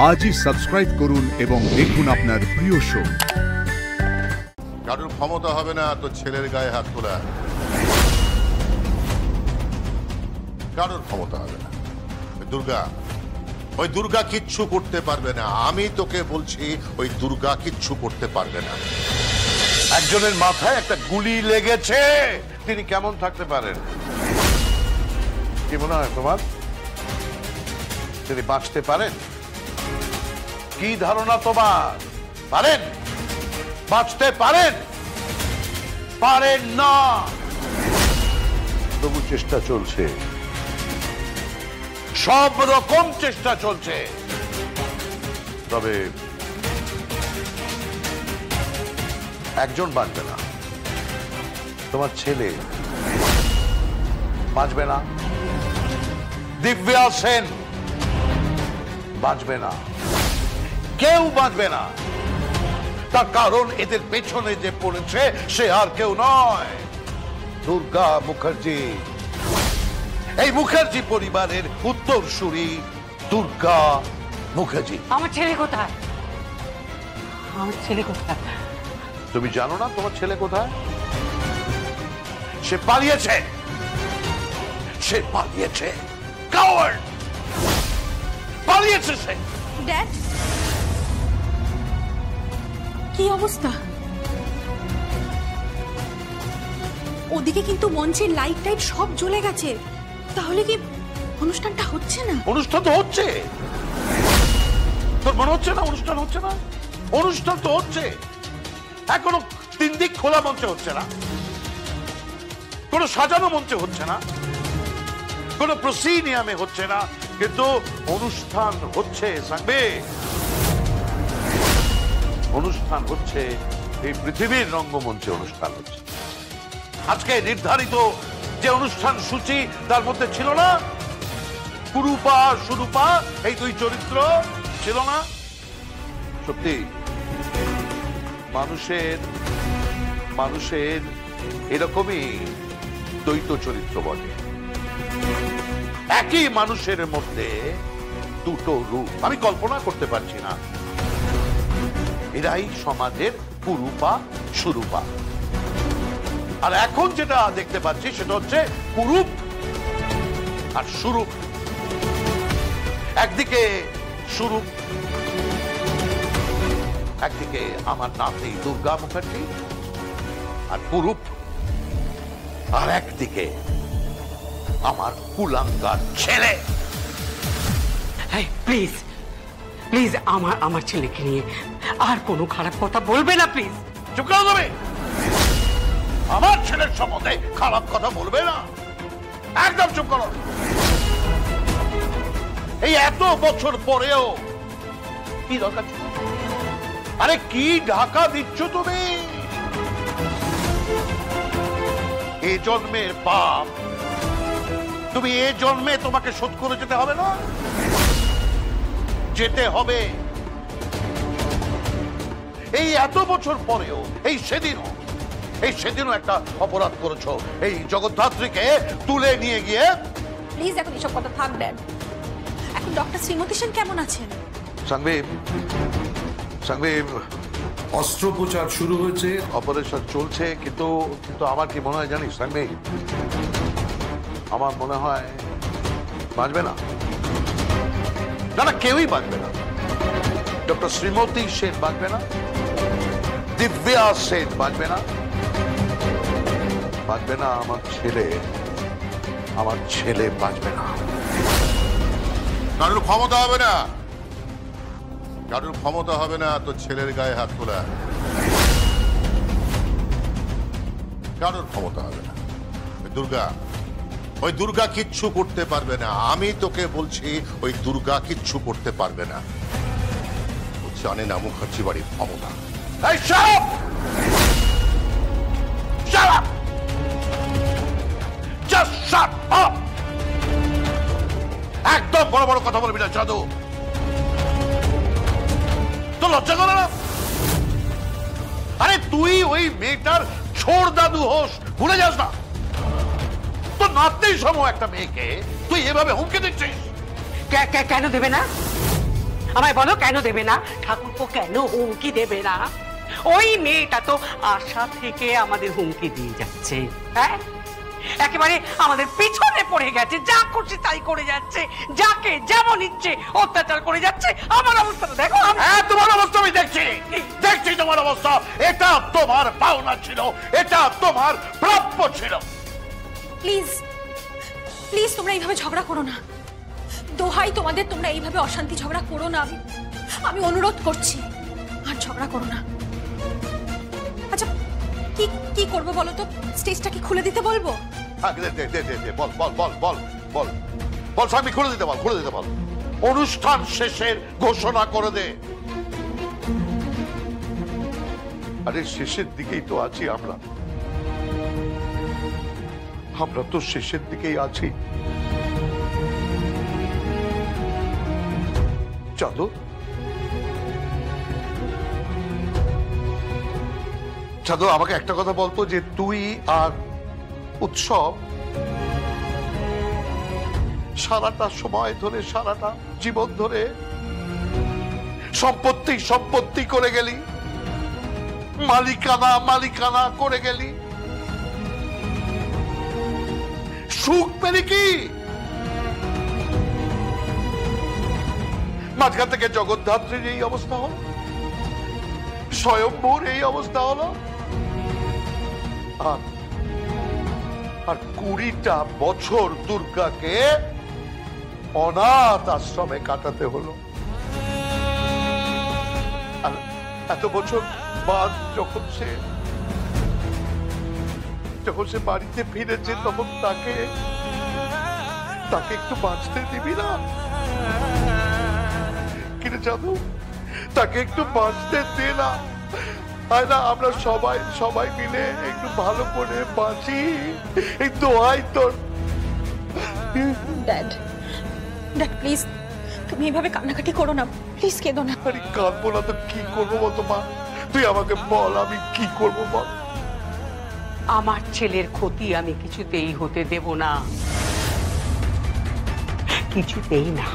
আজই সাবস্ক্রাইব করুন এবং দেখুন আপনার প্রিয় শো। কারোর ক্ষমতা হবে না তো ছেলের গায়ে হাত তোলা, কারোর ক্ষমতা হবে না। ওই দুর্গা কিচ্ছু করতে পারবে না। আমি তোকে বলছি ওই দুর্গা কিচ্ছু করতে পারবে না। একজনের মাথায় একটা গুলি লেগেছে, তিনি কেমন থাকতে পারেন? কি মনে হয় তোমার? তিনি বাঁচতে পারেন? কি ধারণা তোমার? পারেন? বাঁচতে পারেন? পারেন না। তবু চেষ্টা চলছে, সব রকম চেষ্টা চলছে। তবে একজন বাঁচবে না, তোমার ছেলে বাঁচবে না, দিব্যা সেন বাঁচবে না, কেউ বাঁচবে না। তার কারণ এদের পেছনে যে পড়েছে সে আর কেউ নয়, দুর্গা মুখার্জি। এই মুখার্জি পরিবারের উত্তরসূরি দুর্গা মুখার্জি। আমার ছেলে কোথায়? আমার ছেলে কোথায়? তুমি জানো না তোমার ছেলে কোথায়? সে পালিয়েছে, সে পালিয়েছে, কাওয়ার্ড, পালিয়েছে সে। ড্যাড, কি অবস্থা? ওদিকে কিন্তু মঞ্চের লাইট টাইট সব জ্বলে গেছে। তাহলে কি অনুষ্ঠানটা হচ্ছে না? অনুষ্ঠান তো হচ্ছে। তোর মনে হচ্ছে না অনুষ্ঠান হচ্ছে না? অনুষ্ঠান তো হচ্ছে। এখনো 3 দিক খোলা মঞ্চে হচ্ছে না, কোনো সাজানো মঞ্চে হচ্ছে না, কোনো প্রসিনিয়ামে হচ্ছে না, কিন্তু অনুষ্ঠান হচ্ছে। সাংবে অনুষ্ঠান হচ্ছে, এই পৃথিবীর রঙ্গমঞ্চে অনুষ্ঠান হচ্ছে। আজকে নির্ধারিত যে অনুষ্ঠান সূচি তার মধ্যে ছিল না কুরুপা সুরূপা, এই 2 চরিত্র ছিল না। সত্যি মানুষের এরকমই দ্বৈত চরিত্র বটে। একই মানুষের মধ্যে 2টো রূপ। আমি কল্পনা করতে পারছি না। এরাই সমাজের কুরূপা সুরূপা। আর এখন যেটা দেখতে পাচ্ছি সেটা হচ্ছে কুরূপ আর সুরূপ। একদিকে সুরূপ, একদিকে আমার নাতি দুর্গা মুখার্জি, আর কুরূপ আর একদিকে আমার কুলাঙ্গার ছেলে। প্লিজ প্লিজ আমার ছেলেকে নিয়ে আর কোনো খারাপ কথা বলবে না, প্লিজ। চুপ করো তুমি। আমার ছেলের সম্বন্ধে খারাপ কথা বলবে না, একদম চুপ করো। এই এত বছর পরেও কি দরকার ছিল? আরে কি ঢাকা দিচ্ছ তুমি? এই জন্মের পাপ তুমি এই জন্মে তোমাকে শোধ করে যেতে হবে না? যেতে হবে। এই এত বছর পরেও, এই সেদিনও একটা অপরাধ করেছো। এই জগদ্ধাত্রীকে তুলে নিয়ে গিয়ে। প্লিজ এখন এসব কথা থাক ড্যাড। এখন ডক্টর শ্রীমতী সেন কেমন আছেন? সাংবে অস্ত্রোপচার শুরু হয়েছে, অপারেশন চলছে, কিন্তু আমার কি মনে হয় জানিস সাংবে? আমার মনে হয় বাঁচবে না। না, কেউই বাঁচবে না। ডক্টর শ্রীমতী সেন বাঁচবে না, দিব্যা সেন বাঁচবে না, বাঁচবে না আমার ছেলে বাঁচবে না। কারোর ক্ষমতা হবে না, কারোর ক্ষমতা হবে না তো ছেলের গায়ে হাত তোলা, কারোর ক্ষমতা হবে না। ওই দুর্গা কিচ্ছু করতে পারবে না। আমি তোকে বলছি ওই দুর্গা কিচ্ছু করতে পারবে না। জানে না মুখার্জি বাড়ির ক্ষমতা। একদম বড় বড় কথা বলবি না জাদু। তো লজ্জা করে না? আরে তুই ওই মেয়েটার ছোড় দাদু হোস, ভুলে যাস না। তো নাতনির সময় একটা মেয়েকে তুই এভাবে হুমকে দিচ্ছিস। কেন দেবে না? আমায় বলো কেন দেবে না? ঠাকুরপো কেন হুমকি দেবে না? ওই মেয়েটা তো আশা থেকে আমাদের হুমকি দিয়ে যাচ্ছে। হ্যাঁ, একেবারে আমাদের পিছনে পড়ে গেছে, যা করছে তাই করে যাচ্ছে, যাকে যেমন ইচ্ছে অত্যাচার করে যাচ্ছে। আমার অবস্থাটা দেখো। হ্যাঁ, তোমার অবস্থা আমি দেখছি, দেখছি তোমার অবস্থা। এটা তোমার পাওনা ছিল, এটা তোমার প্রাপ্য ছিল। প্লিজ প্লিজ তোমরা এইভাবে ঝগড়া করো না, দোহাই তোমাদের, তোমরা এইভাবে অশান্তি ঝগড়া করো না। আমি অনুরোধ করছি, আর ঝগড়া করো না। আচ্ছা কি কি করবো বলো তো? স্টেজটা কি খুলে দিতে বলবো? বল বল বল বল বল বল স্বামী, খুলে দিতে বল, খুলে দিতে বল। অনুষ্ঠান শেষের ঘোষণা করে দে। আরে শেষের দিকেই তো আছি আমরা, আমরা তো শেষের দিকেই আছি। চাঁদু, চাঁদু আমাকে একটা কথা বলতো, যে তুই আর উৎসব সারাটা সময় ধরে, সারাটা জীবন ধরে সম্পত্তি সম্পত্তি করে গেলি, মালিকানা মালিকানা করে গেলি, সুখ পেলি কি? মাঝখান থেকে জগদ্ধাত্রীর এই অবস্থা হলো, স্বয়ম্ভূর এই অবস্থা হলো, আর 20টা বছর দুর্গাকে অনাথ আশ্রমে কাটাতে হলো। আর এত বছর বাদ যখন সে বাড়িতে ফিরেছে, তখন তাকে একটু বাঁচতে দিবি না? কিরে চাঁদু, তাকে একটু বাঁচতে দে না। তাই না, আমরা সবাই মিলে একটু ভালো করে বাঁচি, এই দোহাই তোর। ড্যাড ড্যাড প্লিজ, তুমি এইভাবে কান্নাকাটি করো না, প্লিজ কেঁদো না। আরে কাঁদবো না তো কি করবো বলতো মা? তুই আমাকে বল, আমি কি করবো বল? আমার ছেলের ক্ষতি আমি কিছুতেই হতে দেব না, কিছুতেই না।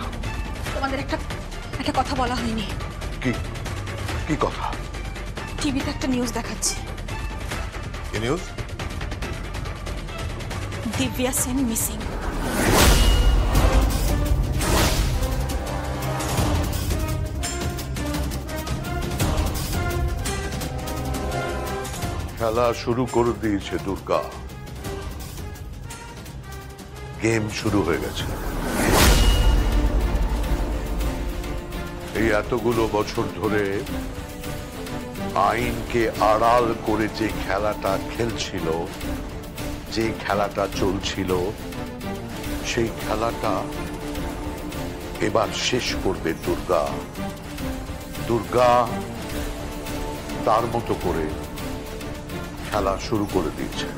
তোমাদের একটা কথা বলা হয়নি। কি কথা? টিভিতে একটা নিউজ দেখাচ্ছে। কি নিউজ? দিব্যা সেন মিসিং। খেলা শুরু করে দিয়েছে দুর্গা, গেম শুরু হয়ে গেছে। এই এতগুলো বছর ধরে আইনকে আড়াল করে যে খেলাটা খেলছিল, যে খেলাটা চলছিল, সেই খেলাটা এবার শেষ করবে দুর্গা। দুর্গা তার মতো করে খেলা শুরু করে দিয়েছে।